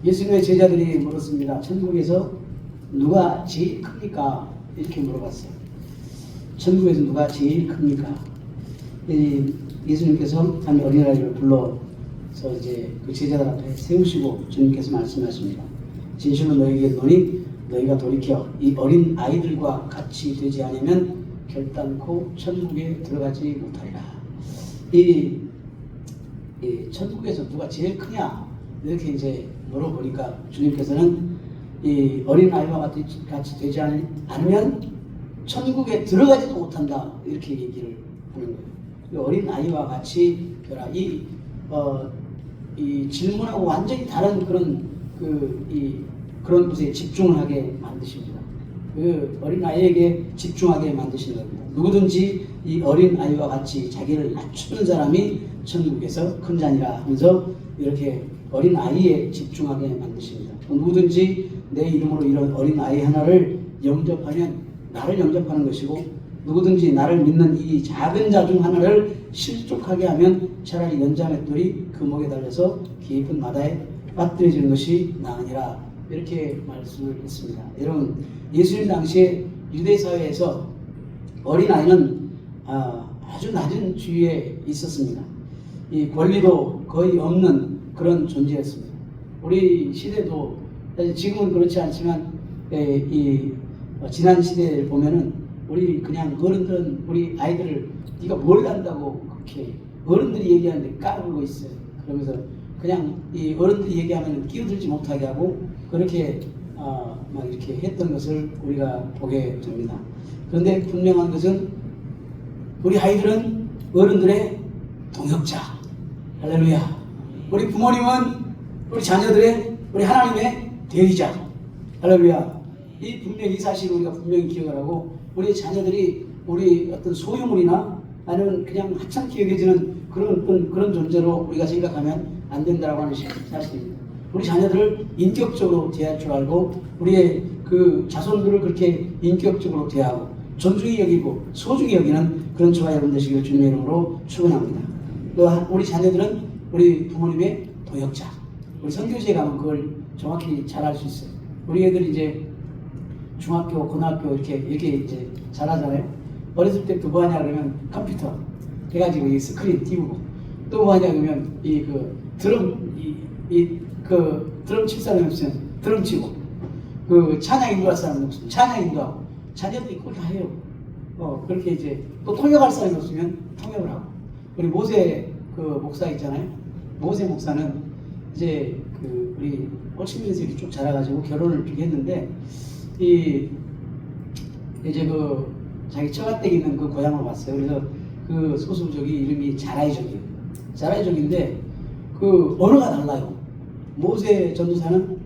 예수님의 제자들이 물었습니다. 천국에서 누가 제일 큽니까? 이렇게 물어봤어요. 천국에서 누가 제일 큽니까? 예수님께서 한 어린아이를 불러서 이제 그 제자들 앞에 세우시고 주님께서 말씀하십니다. 진실로 너희에게 이르노니 너희가 돌이켜 이 어린 아이들과 같이 되지 않으면 결단코 천국에 들어가지 못하리라. 이 천국에서 누가 제일 크냐 이렇게 이제 물어보니까 주님께서는 이 어린 아이와 같이 되지 않으면 천국에 들어가지도 못한다 이렇게 얘기를 하는 거예요. 이 어린 아이와 같이 되라. 이 질문하고 완전히 다른 그런 것에 집중을 하게 만드십니다. 그 어린 아이에게 집중하게 만드시는 겁니다. 누구든지 이 어린 아이와 같이 자기를 낮추는 사람이 천국에서 큰 자니라 하면서 이렇게 어린 아이에 집중하게 만드십니다. 누구든지 내 이름으로 이런 어린 아이 하나를 영접하면 나를 영접하는 것이고, 누구든지 나를 믿는 이 작은 자 중 하나를 실족하게 하면 차라리 연자맷돌이 그 목에 달려서 깊은 바다에 빠뜨려지는 것이 나으니라. 이렇게 말씀을 했습니다. 여러분, 예수님 당시에 유대 사회에서 어린아이는 아주 낮은 지위에 있었습니다. 이 권리도 거의 없는 그런 존재였습니다. 우리 시대도 지금은 그렇지 않지만 지난 시대를 보면은 우리 그냥 어른들은 우리 아이들을 네가 뭘 안다고 그렇게 어른들이 얘기하는데 까불고 있어요. 그러면서 그냥 이 어른들이 얘기하면 끼어들지 못하게 하고 그렇게 막 이렇게 했던 것을 우리가 보게 됩니다. 그런데 분명한 것은 우리 아이들은 어른들의 동역자. 할렐루야. 우리 부모님은 우리 자녀들의 우리 하나님의 대리자. 할렐루야. 이 사실을 우리가 분명히 기억을 하고, 우리 자녀들이 우리 어떤 소유물이나 아니면 그냥 하찮게 여겨지는 그런 존재로 우리가 생각하면 안 된다라고 하는 사실입니다. 우리 자녀들을 인격적으로 대할 줄 알고, 우리의 그 자손들을 그렇게 인격적으로 대하고 존중히 여기고 소중히 여기는 그런 저와 여러분 되시기를 주님의 이름으로 축원합니다. 또 우리 자녀들은 우리 부모님의 도역자. 우리 선교지에 가면 그걸 정확히 잘 알 수 있어요. 우리 애들이 이제 중학교, 고등학교 이렇게 이제 잘하잖아요. 어렸을 때부터 뭐 하냐 그러면 컴퓨터 해가지고 이 스크린 띄우고, 또 뭐 하냐 그러면 드럼 칠 사람이 없으면 드럼 치고, 그 찬양 인도할 사람이 없으면 찬양 인도하고, 자녀들이 그걸 다 해요. 그렇게 이제 또 통역할 사람이 없으면 통역을 하고. 우리 모세 그 목사 있잖아요. 모세 목사는 이제 우리 호치민에서 이렇게 쭉 자라가지고 결혼을 쭉 했는데, 이제 자기 처가댁 있는 그 고향을 왔어요. 그래서 그 소수족이 이름이 자라이족이에요. 자라이족인데 그 언어가 달라요. 모세 전도사는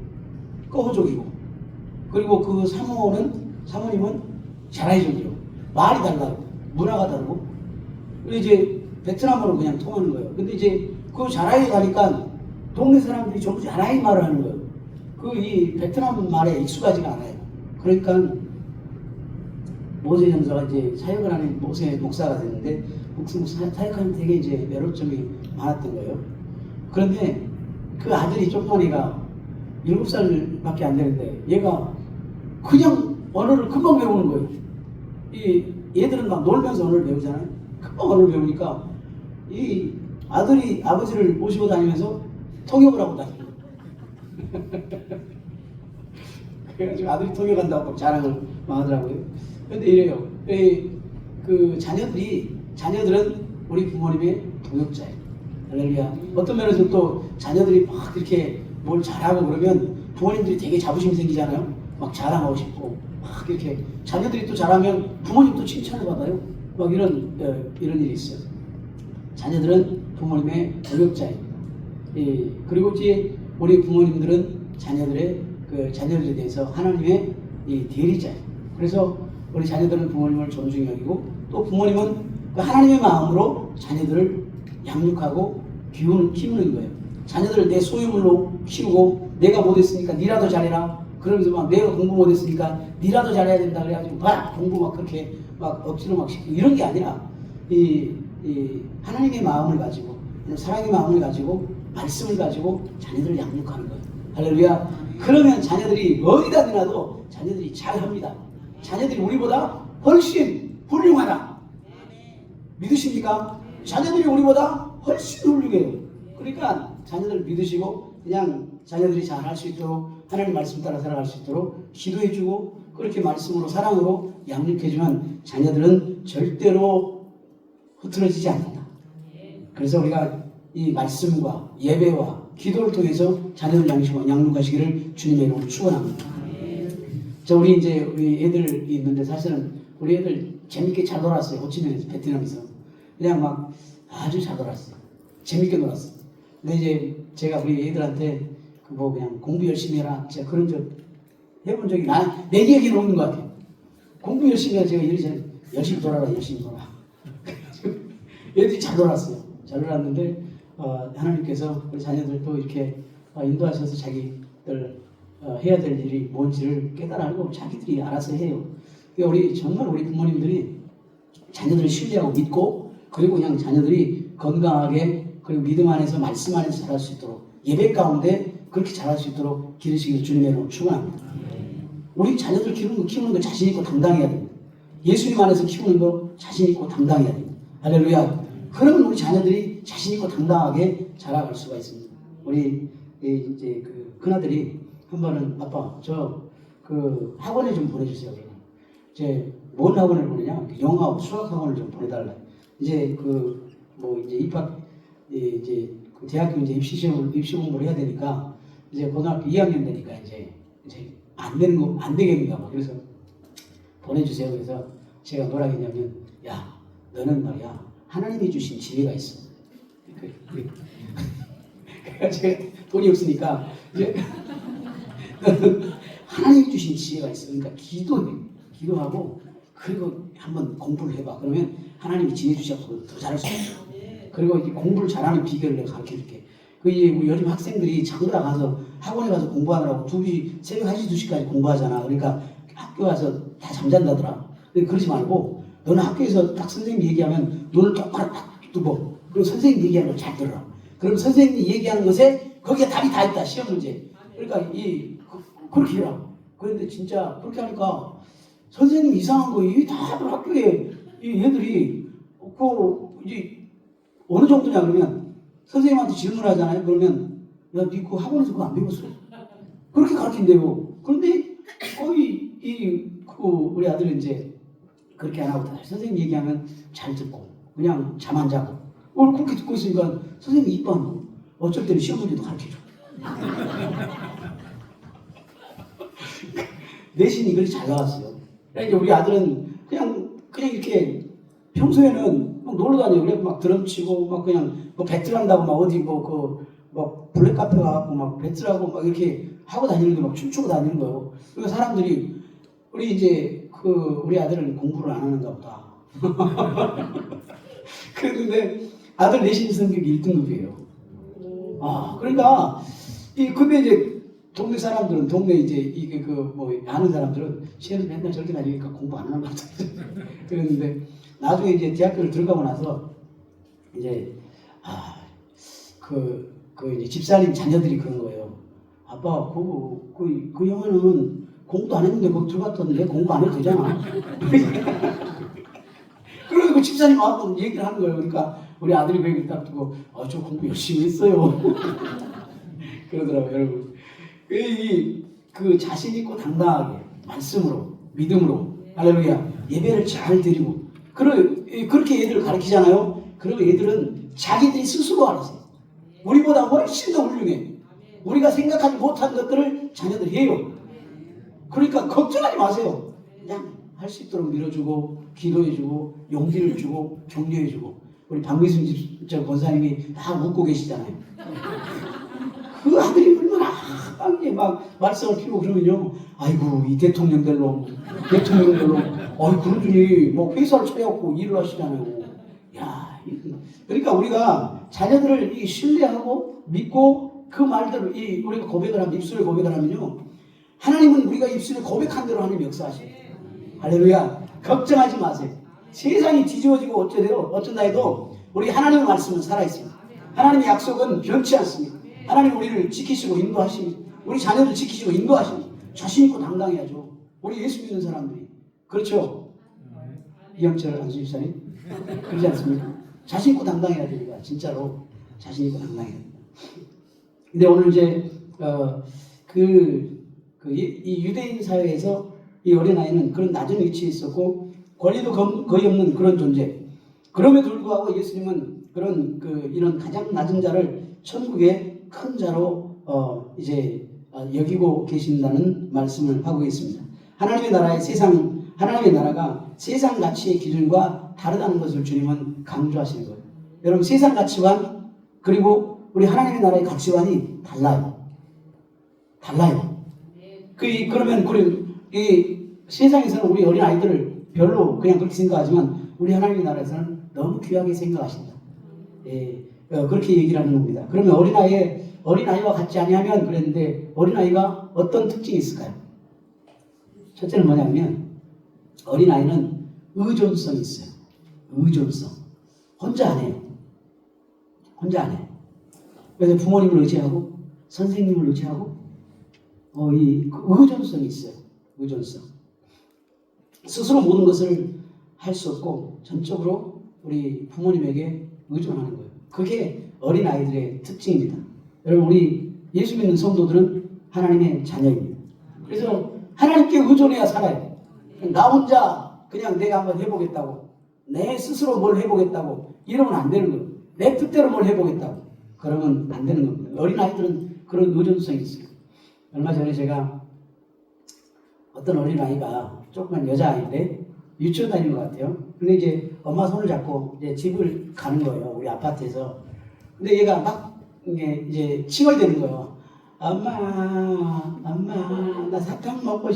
꺼호족이고, 그리고 그 사모님은 자라이족이요. 말이 달라요. 문화가 다르고. 그리고 이제 베트남어로 그냥 통하는 거예요. 근데 이제 그 자라이 가니까 동네 사람들이 전부 자라이 말을 하는 거예요. 이 베트남 말에 익숙하지가 않아요. 그러니까 모세 전도사가 이제 사역을 하는 모세 목사가 됐는데, 사역하면 되게 이제 외로점이 많았던 거예요. 그런데 그 아들이 조그만 애가 7살밖에 안 되는데 얘가 그냥 언어를 금방 배우는 거예요. 얘들은 막 놀면서 언어를 배우잖아요. 금방 언어를 배우니까 이 아들이 아버지를 모시고 다니면서 통역을 하고 다니는 거예요. 그래가지고 아들이 통역한다고 자랑을 막 하더라고요. 근데 이래요. 그 자녀들은 우리 부모님의 동역자예요. 할렐루야. 어떤 면에서 또 자녀들이 막 이렇게 뭘 잘하고 그러면 부모님들이 되게 자부심이 생기잖아요. 막 자랑하고 싶고, 막 이렇게 자녀들이 또 잘하면 부모님도 칭찬을 받아요. 막 이런 일이 있어요. 자녀들은 부모님의 동역자예요. 그리고 이제 우리 부모님들은 자녀들에 대해서 하나님의 대리자예요. 그래서 우리 자녀들은 부모님을 존중히 여기고, 또 부모님은 그 하나님의 마음으로 자녀들을 양육하고 키우는 거예요. 자녀들을 내 소유물로 키우고, 내가 못했으니까 니라도 잘해라. 그러면서 막 내가 공부 못했으니까 니라도 잘해야 된다 그래가지고 막 공부 막 그렇게 막 억지로 막 시키고 이런 게 아니라, 하나님의 마음을 가지고, 사랑의 마음을 가지고, 말씀을 가지고 자녀들을 양육하는 거예요. 할렐루야. 그러면 자녀들이 어디다 내놔도 자녀들이 잘합니다. 자녀들이 우리보다 훨씬 훌륭하다. 믿으십니까? 자녀들이 우리보다 훨씬 훌륭해요. 그러니까 자녀들 믿으시고 그냥 자녀들이 잘 할 수 있도록 하나님 말씀 따라 살아갈 수 있도록 기도해주고 그렇게 말씀으로 사랑으로 양육해주면 자녀들은 절대로 흐트러지지 않는다. 그래서 우리가 이 말씀과 예배와 기도를 통해서 자녀들 양육하시기를 주님의 이름으로 축원합니다. 자, 우리 애들이 있는데 사실은 우리 애들 재밌게 잘 놀았어요. 호치민에서, 베트남에서. 그냥 막 아주 잘 놀았어요. 재밌게 놀았어요. 근데 이제 제가 우리 애들한테 그냥 공부 열심히 해라. 제가 그런 적 해본 적이 내 기억에는 없는 것 같아요. 공부 열심히 해라. 제가 이러잖아요. 열심히 놀아라, 열심히 놀아. 애들이 잘 놀았어요. 잘 놀았는데 하나님께서 우리 자녀들도 이렇게 인도하셔서 자기들 해야 될 일이 뭔지를 깨달아 알고 자기들이 알아서 해요. 그러니까 우리 부모님들이 자녀들을 신뢰하고 믿고 그리고 그냥 자녀들이 건강하게 그리고 믿음 안에서 말씀 안에서 자랄 수 있도록 예배 가운데 그렇게 자랄 수 있도록 기르시기를 주님의 이름으로 축원합니다. 우리 자녀들 키우는 거 자신 있고 당당해야 됩니다. 예수님 안에서 키우는 거 자신 있고 당당해야 됩니다. 할렐루야. 그러면 우리 자녀들이 자신 있고 당당하게 자라갈 수가 있습니다. 우리 이제 큰아들이 한 번은 아빠 저 학원에 좀 보내주세요. 이제 뭔 학원을 보내냐? 영어하고 수학 학원을 좀 보내달라. 이제 이제 입학 이제 대학교 이제 입시 공부를 해야 되니까 이제 고등학교 2학년 되니까 이제 안 되겠는가. 그래서 보내주세요. 그래서 제가 뭐라 했냐면 야 너는 말이야 하나님이 주신 지혜가 있어. 제가 돈이 없으니까 이제 하나님이 주신 지혜가 있어. 그러니까 기도하고 그리고 한번 공부를 해봐. 그러면 하나님이 지혜 주셔서 더 잘할 수 있어. 그리고 이렇게 공부를 잘하는 비결을 내가 가르쳐줄게. 우리 요즘 학생들이 장구라 가서 학원에 가서 공부하느라고 새벽 1시, 2시까지 공부하잖아. 그러니까 학교 가서 다 잠잔다더라. 근데 그러지 말고 너는 학교에서 딱 선생님이 얘기하면 눈을 똑바로 딱 뜨고 그리고 선생님 얘기하는 걸 잘 들어라. 그럼 선생님이 얘기하는 것에 거기에 답이 다 있다. 시험 문제. 그러니까 그렇게 해라. 그런데 진짜 그렇게 하니까 선생님 이상한 거 다들 학교에 이 애들이 이제 어느 정도냐 그러면 선생님한테 질문하잖아요. 그러면 야, 니 학원에서 그거 안 배웠어? 그렇게 가르친대요. 그런데 우리 아들은 이제 그렇게 안 하고 선생님 얘기하면 잘 듣고 그냥 잠 안 자고 그렇게 듣고 있으니까 선생님이 이뻐하는 거. 어쩔 때는 시험 문제도 가르쳐줘. 내신이 그렇게 잘 나왔어요. 그러니까 우리 아들은 그냥 이렇게 평소에는 막 놀러 다니고 그래 막 드럼 치고 막 그냥 배틀한다고 막 어디 블랙 카페 가고 막 배틀하고 막 이렇게 하고 다니는데 막 춤추고 다니는 거예요. 그러니까 사람들이 우리 아들은 공부를 안 하는가 보다. 그런데 아들 내신 성적이 1등급이에요. 그러니까 근데 이제 동네 사람들은 아는 사람들은 시험에서 맨날 저렇게 다니니까 공부 안 하는 것 같아. 그랬는데 나중에 이제 대학교를 들어가고 나서 이제 이제 집사님 자녀들이 그런 거예요. 아빠 그 영화는 공부도 안 했는데 거기 들어갔던데 공부 안 해도 되잖아. 그리고 집사님 와서 얘기를 하는 거예요. 그러니까 우리 아들이 그 얘기를 딱 듣고 저 공부 열심히 했어요. 그러더라고요. 여러분. 자신 있고 당당하게 말씀으로 믿음으로 할렐루야 예배를 잘 드리고 그렇게 애들을 가르치잖아요. 그러면 애들은 자기들이 스스로 알아서 우리보다 훨씬 더 훌륭해. 우리가 생각하지 못한 것들을 자녀들이 해요. 그러니까 걱정하지 마세요. 그냥 할 수 있도록 밀어주고 기도해주고 용기를 주고 격려해주고 우리 박미순 권사님이 다 웃고 계시잖아요. 그 아들이 얼마나 막 말썽을 피우고 그러면요. 아이고 이 대통령들로 그러더니 회사를 차려갖고 일을 하시잖아요. 야, 그러니까 우리가 자녀들을 신뢰하고 믿고 그 말대로 우리가 고백을 하면 입술에 고백을 하면요. 하나님은 우리가 입술에 고백한 대로 하나님 역사하셔요. 할렐루야. 걱정하지 마세요. 세상이 뒤집어지고 어쩐다 해도 우리 하나님의 말씀은 살아있습니다. 하나님의 약속은 변치 않습니다. 하나님 우리를 지키시고 인도하십니다. 우리 자녀들 지키시고 인도하시고 자신 있고 당당해야죠. 우리 예수 믿는 사람들이. 그렇죠? 이영철 안수집사님? 그러지 않습니까? 자신 있고 당당해야 됩니다. 진짜로 자신 있고 당당해야 됩니다. 근데 오늘 이제 이 유대인 사회에서 이 어린아이는 그런 낮은 위치에 있었고 권리도 거의 없는 그런 존재. 그럼에도 불구하고 예수님은 이런 가장 낮은 자를 천국의 큰 자로 여기고 계신다는 말씀을 하고 있습니다. 하나님의 나라가 세상 가치의 기준과 다르다는 것을 주님은 강조하시는 거예요. 여러분 세상 가치관 그리고 우리 하나님의 나라의 가치관이 달라요. 그러면 이 세상에서는 우리 어린 아이들을 별로 그냥 그렇게 생각하지만 우리 하나님의 나라에서는 너무 귀하게 생각하신다. 그렇게 얘기를 하는 겁니다. 그러면 어린아이와 같지 아니하면 그랬는데 어린아이가 어떤 특징이 있을까요? 첫째는 뭐냐면 어린아이는 의존성이 있어요. 의존성. 혼자 안 해요. 그래서 부모님을 의지하고 선생님을 의지하고 이 의존성이 있어요. 의존성. 스스로 모든 것을 할 수 없고 전적으로 우리 부모님에게 의존하는 거예요. 그게 어린아이들의 특징입니다. 여러분 우리 예수 믿는 성도들은 하나님의 자녀입니다. 그래서 하나님께 의존해야 살아요. 나 혼자 그냥 내가 한번 해보겠다고 내 스스로 뭘 해보겠다고 이러면 안 되는 거예요. 내 뜻대로 뭘 해보겠다고 그러면 안 되는 겁니다. 어린아이들은 그런 의존성이 있어요. 얼마 전에 제가 어떤 어린아이가 조그만 여자아이인데 유치원 다니는 것 같아요. 근데 이제 엄마 손을 잡고 이제 집을 가는 거예요. 우리 아파트에서. 근데 얘가 막 이제 칭얼대는 거예요. 엄마, 나 사탕 먹고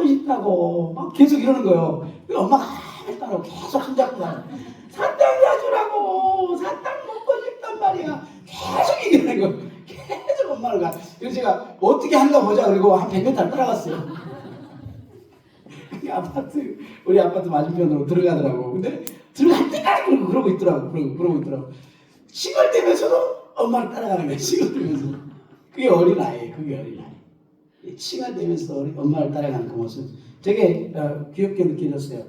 싶다고 막 계속 이러는 거예요. 엄마가 아무 따로 계속 손잡고 가요. 사탕 사주라고, 사탕 먹고 싶단 말이야. 계속 얘기하는 거예요. 계속 엄마를 가. 그래서 제가 어떻게 하는가 보자. 그리고 한 100m 따라갔어요. 우리 아파트 맞은편으로 들어가더라고. 근데 들어갈 때까지 그러고 있더라고. 칭얼대면서도 엄마를 따라가는 거야. 칭얼대면서. 그게 어린아이예요. 칭얼대면서 엄마를 따라가는 그 모습. 되게 귀엽게 느껴졌어요.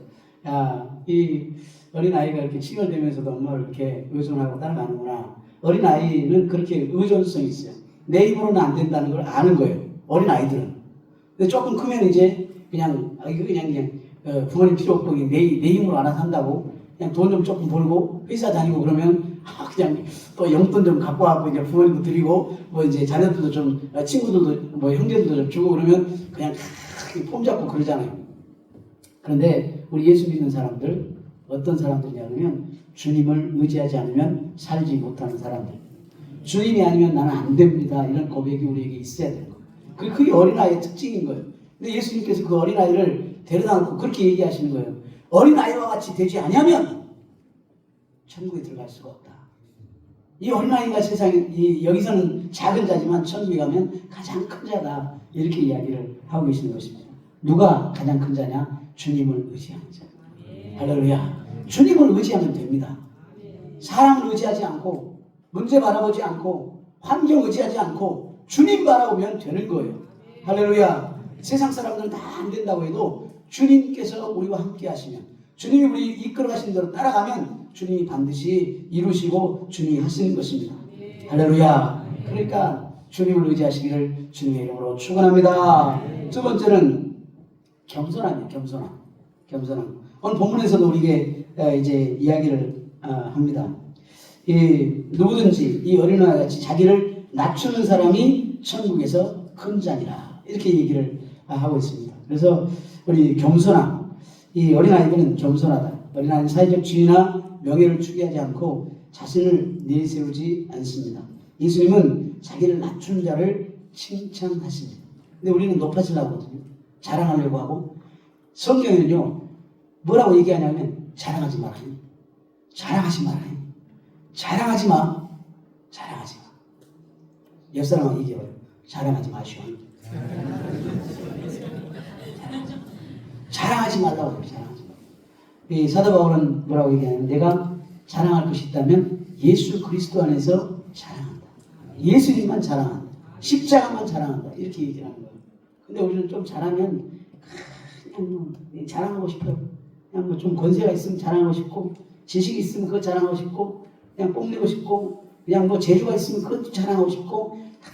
이 어린아이가 이렇게 칭얼대면서도 엄마를 이렇게 의존하고 따라가는구나. 어린아이는 그렇게 의존성이 있어요. 내 힘으로는 안 된다는 걸 아는 거예요. 어린아이들은. 근데 조금 크면 이제 그냥 부모님 필요 없고 내 힘으로 알아서 한다고 그냥 돈 좀 조금 벌고 회사 다니고 그러면 그냥 또 용돈 좀 갖고 와서 이제 부모님도 드리고 뭐 이제 자녀들도 좀 친구들도 뭐 형제들도 좀 주고 그러면 그냥 폼 잡고 그러잖아요. 그런데 우리 예수 믿는 사람들 어떤 사람들이냐면 주님을 의지하지 않으면 살지 못하는 사람들. 주님이 아니면 나는 안 됩니다. 이런 고백이 우리에게 있어야 되는 거예요. 그게 어린아이의 특징인 거예요. 근데 예수님께서 그 어린아이를 데려다 놓고 그렇게 얘기하시는 거예요. 어린아이와 같이 되지 않으면 천국에 들어갈 수가 없다. 이 어린아이가 여기서는 작은 자지만 천국에 가면 가장 큰 자다. 이렇게 이야기를 하고 계시는 것입니다. 누가 가장 큰 자냐? 주님을 의지하는 자. 할렐루야. 주님을 의지하면 됩니다. 사람을 의지하지 않고 문제 바라보지 않고 환경 의지하지 않고 주님 바라보면 되는 거예요. 할렐루야. 세상 사람들은 다 안 된다고 해도 주님께서 우리와 함께 하시면 주님이 우리 이끌어 가신 대로 따라가면 주님이 반드시 이루시고 주님이 하시는 것입니다. 할렐루야. 그러니까 주님을 의지하시기를 주님의 이름으로 축원합니다. 두 번째는 겸손함이에요. 겸손함. 오늘 본문에서도 우리에게 이제 이야기를 합니다. 누구든지 이 어린아이 같이 자기를 낮추는 사람이 천국에서 큰 자니라. 이렇게 얘기를 하고 있습니다. 그래서 우리 겸손함, 이 어린아이들은 겸손하다. 어린아이는 사회적 지위나 명예를 추구하지 않고 자신을 내세우지 않습니다. 예수님은 자기를 낮춘 자를 칭찬하십니다. 근데 우리는 높아지려고 하거든요. 자랑하려고 하고 성경에는요 뭐라고 얘기하냐면 자랑하지 마라. 자랑하지 마. 옆 사람하고 얘기해봐요. 자랑하지 마시오. 자랑하지 말라고 해요. 이 사도 바울은 뭐라고 얘기하냐면 내가 자랑할 것이 있다면 예수 그리스도 안에서 자랑한다. 예수님만 자랑한다. 십자가만 자랑한다. 이렇게 얘기하는 거예요. 근데 우리는 좀 잘하면 그냥 뭐 자랑하고 싶어요. 그냥 뭐 좀 권세가 있으면 자랑하고 싶고, 지식이 있으면 그거 자랑하고 싶고, 그냥 뽐내고 싶고, 그냥 뭐 재주가 있으면 그것도 자랑하고 싶고, 다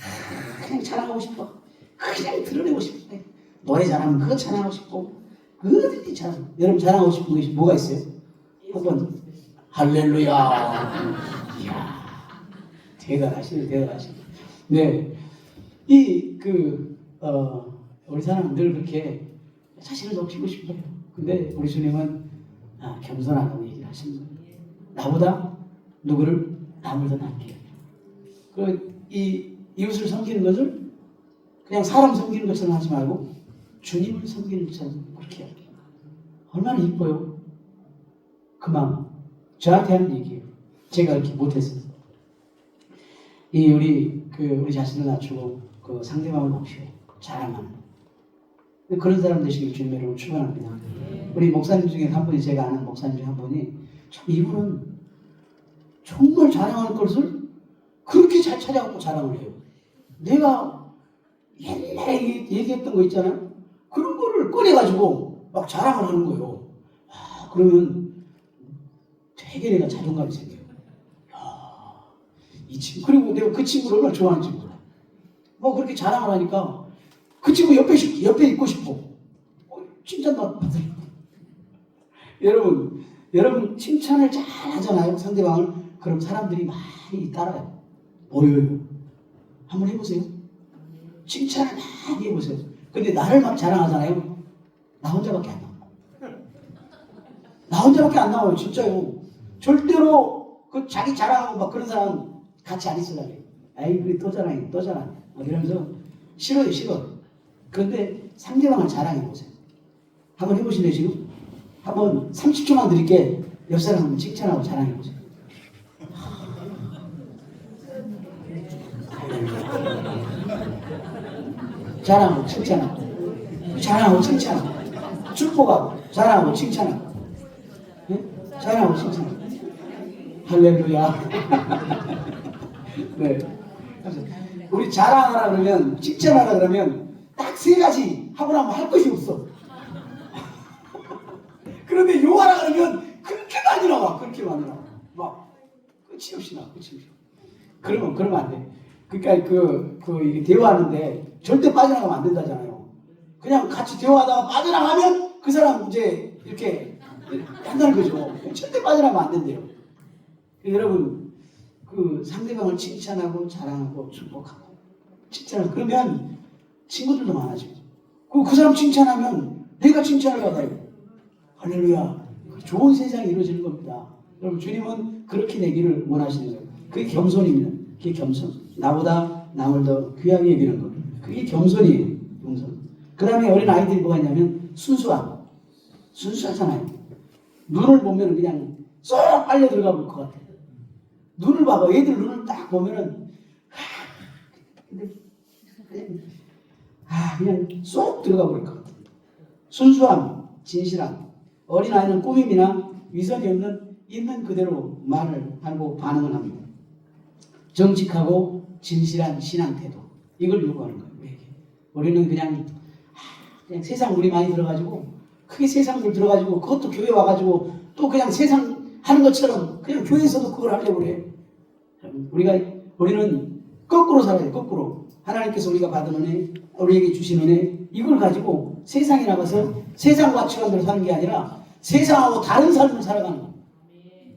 그냥 자랑하고 싶어. 그냥 드러내고 싶어. 노래 잘하면 그거 자랑하고 싶고, 그거든지 자랑. 여러분 자랑하고 싶은 것이 뭐가 있어요? 한번 할렐루야. 이야, 대단하시네, 대단하시네. 네, 우리 사람은 늘 그렇게 자신을 높이고 싶어요. 근데 우리 주님은 겸손하다고 얘기를 하시는 거예요. 나보다 누구를 남을 더 낫게. 이 이웃을 섬기는 것을 그냥 사람 섬기는 것처럼 하지 말고 주님을 섬기는 것처럼 그렇게 해요. 얼마나 이뻐요. 그 마음. 저한테 하는 얘기예요. 제가 이렇게 못했어요. 우리 자신을 낮추고 그 상대방을 높이고 자랑하는 그런 사람 되시길 주님의 이름으로 축원합니다. 우리 목사님 중에 한 분이, 제가 아는 목사님 중에 한 분이, 참 이분은 정말 자랑하는 것을 그렇게 잘 찾아갖고 자랑을 해요. 내가 옛날에 얘기했던 거 있잖아요. 그런 거를 꺼내가지고 막 자랑을 하는 거예요. 그러면 되게 내가 자존감이 생겨요. 이 친구, 그리고 내가 그 친구를 얼마나 좋아하는지 몰라. 뭐 그렇게 자랑을 하니까 그 친구 옆에 있고 싶어. 칭찬 받으려고. 여러분 칭찬을 잘 하잖아요. 상대방을. 그럼 사람들이 많이 따라요. 보여요. 한번 해보세요. 칭찬을 많이 해보세요. 근데 나를 막 자랑하잖아요. 나 혼자밖에 안 나와요. 나 혼자밖에 안 나와요. 진짜요. 절대로 그 자기 자랑하고 막 그런 사람 같이 안 있으려고 해요. 아이, 그래 또 자랑해. 이러면서 싫어요. 그런데 상대방을 자랑해보세요. 한번 해보실래요, 지금? 한번 30초만 드릴게. 옆 사람 한번 칭찬하고 자랑해보세요. 자랑하고 칭찬하고 축복하고 자랑하고 칭찬하고, 네? 자랑하고 칭찬하고. 할렐루야. 네. 우리 자랑하라 그러면, 칭찬하라 그러면 딱 3가지 하고 나면 할 것이 없어. 그런데 요하라 그러면 그렇게 많이 나와. 막 끝이 없이 나와. 그러면 안 돼. 그러니까 이게 대화하는데 절대 빠져나가면 안 된다잖아요. 그냥 같이 대화하다가 빠져나가면 그 사람 이제 이렇게 한다는 거죠. 절대 빠져나가면 안 된대요. 여러분, 그 상대방을 칭찬하고 자랑하고 축복하고 칭찬하고, 그러면 친구들도 많아지고, 그 사람 칭찬하면 내가 칭찬을 받아요. 할렐루야. 좋은 세상이 이루어지는 겁니다. 여러분, 주님은 그렇게 되기를 원하시는 거예요. 그게 겸손입니다. 그게 겸손. 나보다 남을 더 귀하게 여기는 것. 그게 겸손이에요. 겸손. 그 다음에 어린 아이들이 뭐가 있냐면 순수하잖아요. 눈을 보면 그냥 쏙 빨려 들어가 볼 것 같아요. 눈을 봐봐. 애들 눈을 딱 보면은 그냥 쏙 들어가 버릴 것 같아요. 순수함, 진실함. 어린아이는 꾸밈이나 위선이 없는 있는 그대로 말을 하고 반응을 합니다. 정직하고 진실한 신앙 태도. 이걸 요구하는 거예요. 우리는 그냥 세상 물이 많이 들어가지고, 크게 세상물 들어가지고, 그것도 교회 와가지고 또 그냥 세상 하는 것처럼 그냥 교회에서도 그걸 하려고 그래. 우리는 거꾸로 살아야 돼. 거꾸로. 하나님께서 우리가 받은 은혜, 우리에게 주신 은혜, 이걸 가지고 세상에 나가서 세상 가치관대로 사는 게 아니라 세상하고 다른 삶을 살아가는 거예요.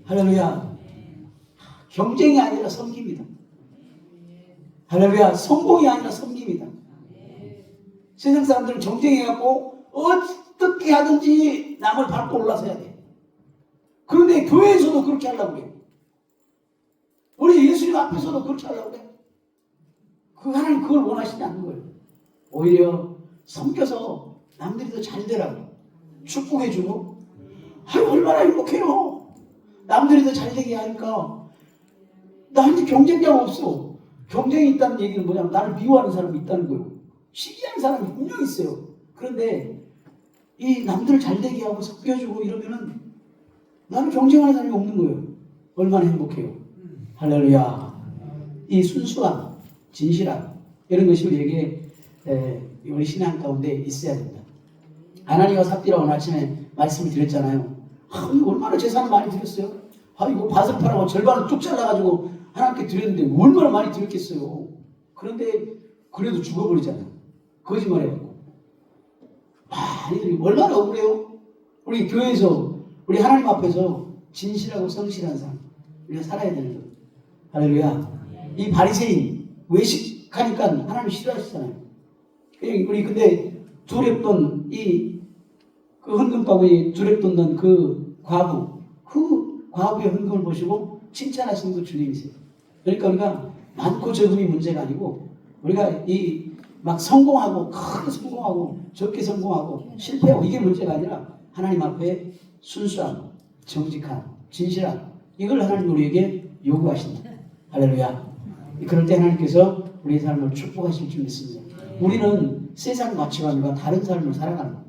할렐루야. 경쟁이 아니라 섬깁니다. 할렐루야. 성공이 아니라 섬깁니다. 세상 사람들은 경쟁해갖고 어떻게 하든지 남을 밟고 올라서야 돼. 그런데 교회에서도 그렇게 하려고 해요. 우리 예수님 앞에서도 그렇게 하려고 해요. 하나님 그걸 원하시지 않는 거예요. 오히려 섬겨서 남들이 더 잘 되라고 축복해주고, 얼마나 행복해요. 남들이 더 잘 되게 하니까 나한테 경쟁자가 없어. 경쟁이 있다는 얘기는 뭐냐면 나를 미워하는 사람이 있다는 거예요. 시기하는 사람이 분명히 있어요. 그런데 이 남들 잘 되게 하고 섞여주고 이러면은 나는 경쟁하는 사람이 없는 거예요. 얼마나 행복해요. 할렐루야. 이 순수함, 진실함, 이런 것이 우리에게 우리 신앙 가운데 있어야 된다. 아나니와 삽비라 오늘 아침에 말씀을 드렸잖아요. 이거 얼마나 재산을 많이 드렸어요. 이거 밭을 팔아고 절반을 뚝 잘라가지고 하나님께 드렸는데 얼마나 많이 드렸겠어요. 그런데 그래도 죽어버리잖아요. 거짓말해갖고. 많이 얼마나 억울해요. 우리 교회에서 우리 하나님 앞에서 진실하고 성실한 삶 우리가 살아야 되는 거예요. 할렐루야. 이 바리새인 외식하니까 하나님 싫어하시잖아요. 우리 근데 두렵던 그 헌금바구니 두렵던 그 과부의 헌금을 보시고 칭찬하시는 분 주님이세요. 그러니까 우리가 많고 적음이 문제가 아니고 우리가 막 성공하고 크게 성공하고 적게 성공하고 실패하고 이게 문제가 아니라 하나님 앞에 순수함, 정직함, 진실함 이걸 하나님 우리에게 요구하신다. 할렐루야. 그럴 때 하나님께서 우리의 삶을 축복하실 줄 믿습니다. 우리는 세상 가치관과 다른 삶을 살아가는 거예요.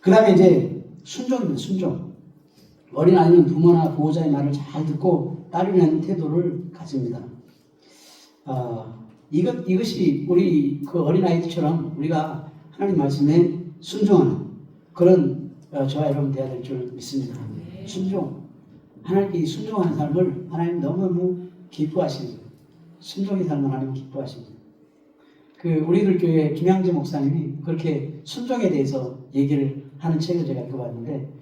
그 다음에 이제 순종입니다. 순종. 어린아이는 부모나 보호자의 말을 잘 듣고 따르는 태도를 가집니다. 이것이 우리 그 어린아이들처럼 우리가 하나님 말씀에 순종하는 그런 저와 여러분 되어야 될 줄 믿습니다. 순종. 하나님께 순종하는 삶을 하나님 너무너무 기뻐하시는 거예요. 순종의 삶을 하나님 기뻐하시는 거예요. 우리들 교회 김양재 목사님이 그렇게 순종에 대해서 얘기를 하는 책을 제가 읽어봤는데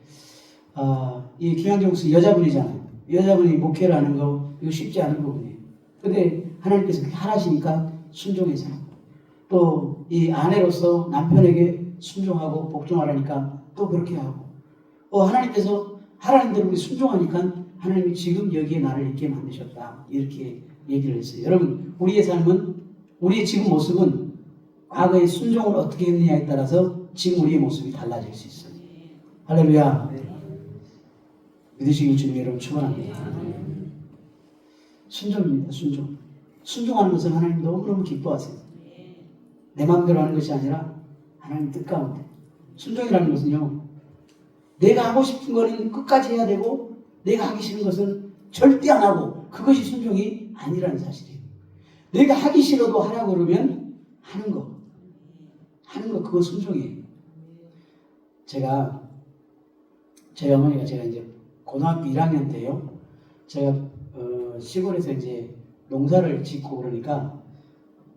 이 김양재 목사님 여자분이잖아요. 여자분이 목회를 하는 거 이거 쉽지 않은 부분이에요. 근데 하나님께서 그렇게 하라시니까 순종의 삶. 또 이 아내로서 남편에게 순종하고 복종하라니까 또 그렇게 하고 하나님께서 하라는 대로 우리 순종하니까 하나님이 지금 여기에 나를 있게 만드셨다. 이렇게 얘기를 했어요. 여러분 우리의 삶은 우리의 지금 모습은 과거의 순종을 어떻게 했느냐에 따라서 지금 우리의 모습이 달라질 수 있어요. 할렐루야. 믿으시길 주님 여러분 축원합니다. 순종입니다. 순종. 순종하는 것을 하나님 너무너무 기뻐하세요. 내 마음대로 하는 것이 아니라 하나님 뜻 가운데. 순종이라는 것은요. 내가 하고 싶은 거는 끝까지 해야 되고 내가 하기 싫은 것은 절대 안 하고 그것이 순종이 아니라는 사실이에요. 내가 하기 싫어도 하라고 그러면 하는 거 그거 순종이에요. 저희 어머니가 제가 이제 고등학교 1학년 때요. 제가 시골에서 이제 농사를 짓고 그러니까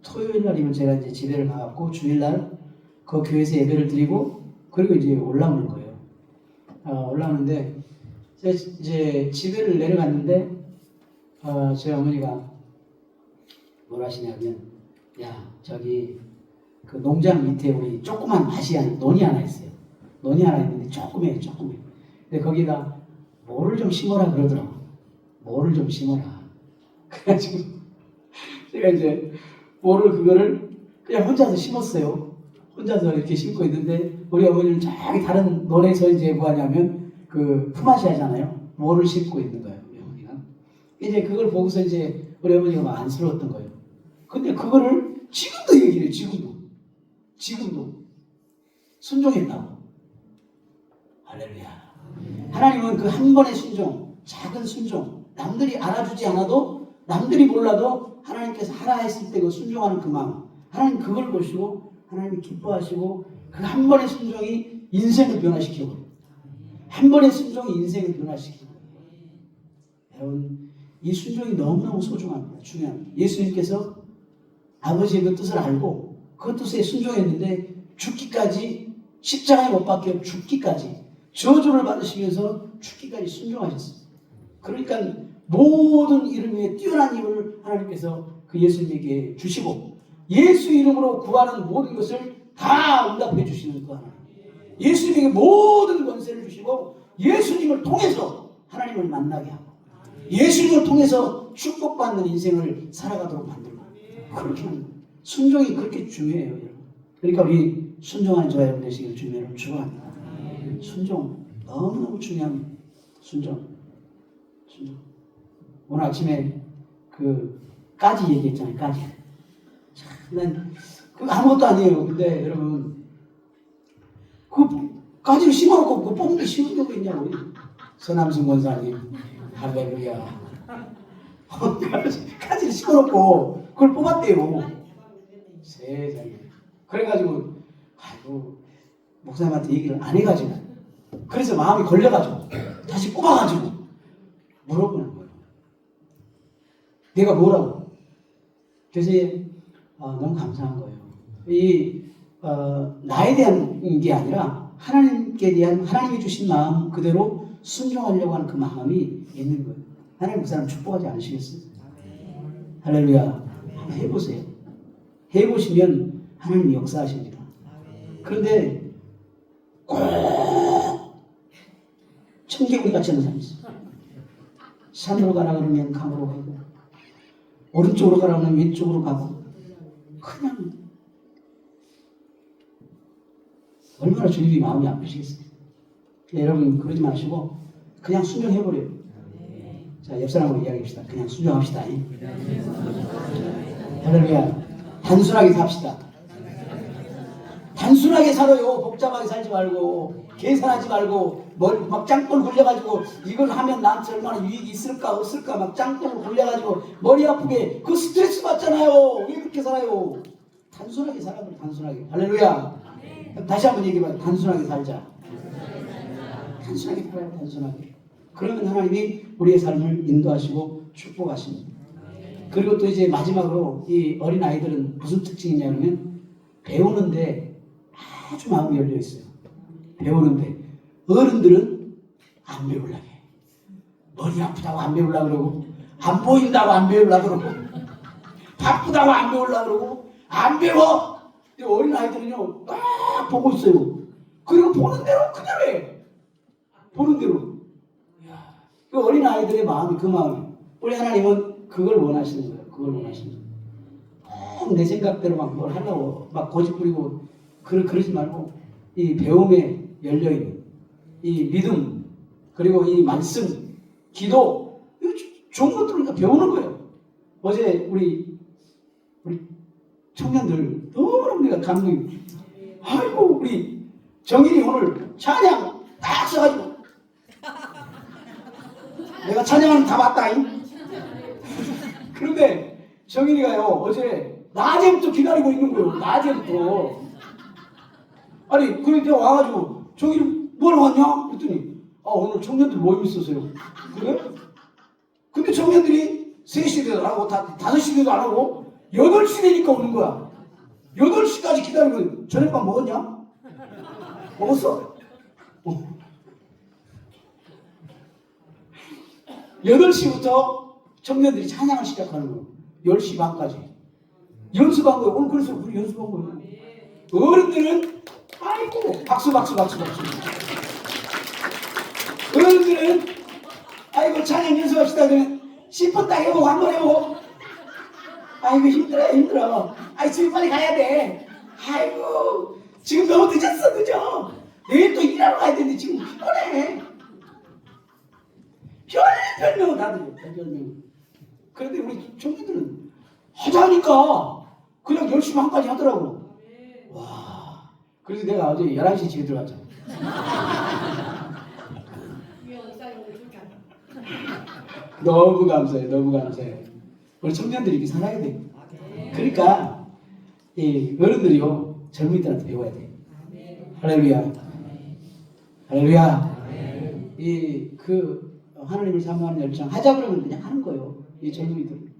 토요일 날이면 제가 이제 집에를 가갖고 주일날 그 교회에서 예배를 드리고 그리고 이제 올라오는 거예요. 올라오는데 제가 이제 집에를 내려갔는데 저희 어머니가 뭘 하시냐면 저기 그 농장 밑에 우리 조그만 밭이 논이 하나 있어요. 논이 하나 있는데 조그매요. 근데 거기다 뭐를 좀 심어라 그러더라고. 뭐를 좀 심어라. 그래가지고 제가 이제 그거를 그냥 혼자서 심었어요. 혼자서 이렇게 심고 있는데 우리 어머니는 저기 다른 논에서 이제 뭐 하냐면 그 품앗이 하잖아요. 뭐를 심고 있는 거예요. 우리 어머니가. 이제 그걸 보고서 이제 우리 어머니가 막 안쓰러웠던 거예요. 근데 그거를 지금도 얘기를 해요. 지금도 순종했다고. 할렐루야. 하나님은 그 한 번의 순종, 작은 순종, 남들이 알아주지 않아도 남들이 몰라도 하나님께서 하라 했을 때 그 순종하는 그 마음, 하나님 그걸 보시고 하나님이 기뻐하시고 그 한 번의 순종이 인생을 변화시키고 한 번의 순종이 인생을 변화시키고 여러분 이 순종이 너무너무 소중합니다. 중요합니다. 예수님께서 아버지의 그 뜻을 알고 그 뜻에 순종했는데 죽기까지 십자가에 못 박혀 죽기까지 저주를 받으시면서 죽기까지 순종하셨습니다. 그러니까 모든 이름 위에 뛰어난 힘을 하나님께서 그 예수님에게 주시고 예수 이름으로 구하는 모든 것을 다 응답해 주시는 그 하나님. 예수님에게 모든 권세를 주시고 예수님을 통해서 하나님을 만나게 하고 예수님을 통해서 축복받는 인생을 살아가도록 만들고 그렇게 하는 거예요. 순종이 그렇게 중요해요. 여러분. 그러니까 우리 순종하는 저와 여러분 되시기를 주님 여러분 축원합니다. 순종 너무너무 중요합니다. 순종. 오늘 아침에 그 까지 얘기했잖아요. 까지. 난 그 아무것도 아니에요. 근데 여러분 그 까지를 심어놓고 그 뽑는 게 쉬운 경우 있냐고. 서남순 권사님 할렐루야. 가지를 심어놓고 그걸 뽑았대요. 세상에. 그래가지고 아이고 목사님한테 얘기를 안 해가지고 그래서 마음이 걸려가지고 다시 뽑아가지고 물어보는 거예요. 내가 뭐라고? 그래서 너무 감사한 거예요. 나에 대한 게 아니라 하나님께 대한 하나님이 주신 마음 그대로 순종하려고 하는 그 마음이 있는 거예요. 하나님 그 사람 축복하지 않으시겠어요? 할렐루야. 한번 해보세요. 해보시면 하나님이 역사하십니다. 그런데 꼭 청개구리 같이 하는 사람이 있어요. 산으로 가라 그러면 강으로 가고 오른쪽으로 가라 그러면 왼쪽으로 가고 그냥 얼마나 주님이 마음이 아프시겠어요. 여러분 그러지 마시고 그냥 순종해버려요. 자, 옆 사람하고 이야기합시다. 그냥 순종합시다. 할렐루야. 단순하게 삽시다. 단순하게 살아요. 복잡하게 살지 말고 계산하지 말고 막 짱돌 굴려가지고 이걸 하면 나한테 얼마나 유익이 있을까 없을까 막 짱돌 굴려가지고 머리 아프게 그 스트레스 받잖아요. 왜 그렇게 살아요? 단순하게 살아버려. 단순하게. 할렐루야. 다시 한번 얘기해봐요. 단순하게 살자. 단순하게 살아요. 단순하게. 그러면 하나님이 우리의 삶을 인도하시고 축복하십니다. 그리고 또 이제 마지막으로 이 어린 아이들은 무슨 특징이냐 하면 배우는데 아주 마음이 열려 있어요. 배우는데 어른들은 안 배우려고 해. 머리 아프다고 안 배우려고 그러고 안 보인다고 안 배우려고 그러고 바쁘다고 안 배우려고 그러고 안 배워. 어린 아이들은요 딱 보고 있어요. 그리고 보는 대로 그대로 해. 보는 대로. 그 어린 아이들의 마음이 그 마음이. 우리 하나님은 그걸 원하시는 거예요. 그걸 원하시는 거예요. 내 생각대로 막 뭘 하려고 막 고집 부리고 그러지 말고 이 배움에 열려있는 이 믿음 그리고 이 말씀 기도 이거 좋은 것들을 다 배우는 거예요. 어제 우리 청년들 너무너무 내가 감동이 아이고 우리 정인이 오늘 찬양 딱 써가지고 내가 찬양하는 다 봤다잉. 그런데 정인이가요 어제 낮에부터 기다리고 있는 거예요. 낮에부터. 아니 그런데 와가지고 정인이 뭐하러 왔냐? 그랬더니 오늘 청년들 모임 있었어요. 그래? 근데 청년들이 3시대도 안 하고 5시대도 안 하고 8시 되니까 오는 거야. 8시까지 기다리고 저녁밥 먹었냐? 먹었어? 8시부터 청년들이 찬양을 시작하는 거예요. 10시 반까지. 연습한 거예요. 오늘 그래서 우리 연습한 거예요. 어른들은 아이고 박수. 어른들은 아이고 찬양 연습합시다. 그러면 10분 딱 해보고 한 번 해보고 아이고 힘들어. 아이 집에 빨리 가야 돼. 아이고 지금 너무 늦어. 내일 또 일하러 가야 되는데 지금 피곤해. 별명은 다 들려. 별명. 그런데 우리 청년들은 하자니까 그냥 열심히 한까지 하더라고. 와. 그래서 내가 어제 11시 집에 들어갔잖아. 너무 감사해. 우리 청년들이 이렇게 살아야 돼. 그러니까 이 어른들이요 젊은이들한테 배워야 돼. 할렐루야. 그 하나님을 사모하는 열정 하자 그러면 그냥 하는 거예요. 이 젊은이들.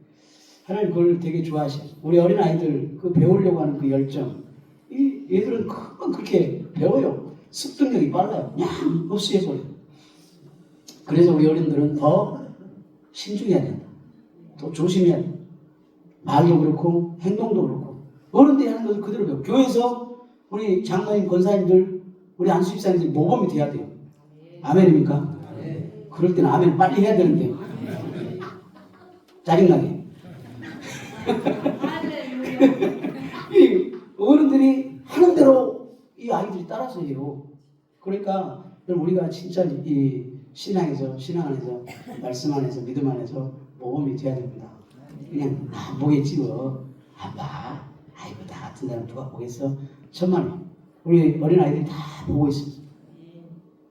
하나님 그걸 되게 좋아하셔. 우리 어린 아이들 그 배우려고 하는 그 열정. 이 얘들은 금방 그렇게 배워요. 습득력이 빨라요. 그냥 없이 해서. 그래서 우리 어른들은 더 신중해야 된다. 더 조심해야 된다. 말도 그렇고 행동도 그렇고 어른들이 하는 것을 그대로 배워. 교회에서 우리 장로님 권사님들 우리 안수집사님들이 모범이 돼야 돼요. 아멘입니까? 그럴 때는 아멘 빨리 해야 되는데 짜증나게. 이 어른들이 하는 대로 이 아이들이 따라서 해요. 그러니까 우리가 진짜 이 신앙 안에서 말씀 안에서 믿음 안에서 모범이 돼야 됩니다. 그냥 안 보겠지 뭐. 안 봐. 아이고 나 같은 사람 누가 보겠어. 천만에 우리 어린 아이들이 다 보고 있습니다.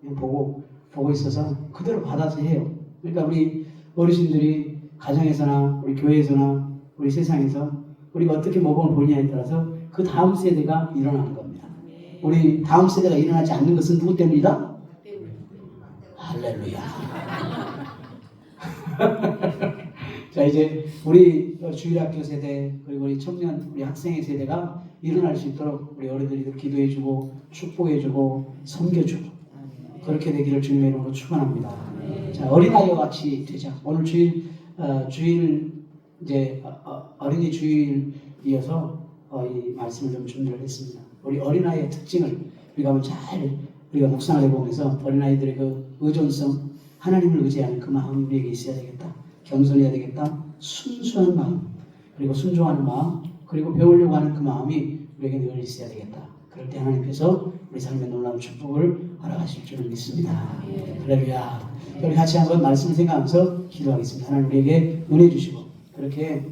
그냥 보고 있어서 그대로 받아서 해요. 그러니까 우리 어르신들이 가정에서나 우리 교회에서나 우리 세상에서 우리가 어떻게 모범을 보느냐에 따라서 그 다음 세대가 일어나는 겁니다. 우리 다음 세대가 일어나지 않는 것은 누구 때문이다? 할렐루야. 자, 이제 우리 주일학교 세대 그리고 우리 청년 우리 학생의 세대가 일어날 수 있도록 우리 어른들이 기도해주고 축복해주고 섬겨주고 그렇게 되기를 주님의 이름으로 축원합니다. 자, 어린아이와 같이 되자. 오늘 주일 이제 어린이 주일이어서 이 말씀을 좀 준비를 했습니다. 우리 어린아이의 특징을 우리가 한번 잘 우리가 묵상을 해보면서 어린아이들의 그 의존성, 하나님을 의지하는 그 마음이 우리에게 있어야 되겠다. 겸손해야 되겠다. 순수한 마음, 그리고 순종하는 마음, 그리고 배우려고 하는 그 마음이 우리에게 늘 있어야 되겠다. 그럴 때 하나님께서 우리 삶에 놀라운 축복을 허락하실 줄을 믿습니다. 할렐루야. 우리 같이 한번 말씀을 생각하면서 기도하겠습니다. 하나님 우리에게 은혜 주시고 그렇게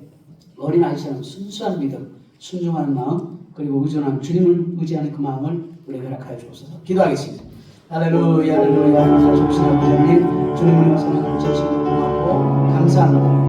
어린아이처럼 순수한 믿음, 순종하는 마음, 그리고 의존한 주님을 의지하는 그 마음을 우리에게 허락하여 주옵소서. 기도하겠습니다. 할렐루야, 할렐루야. 하나님 주신 아버지 하나님, 주님을 위해서 진심으로 고맙고 감사합니다.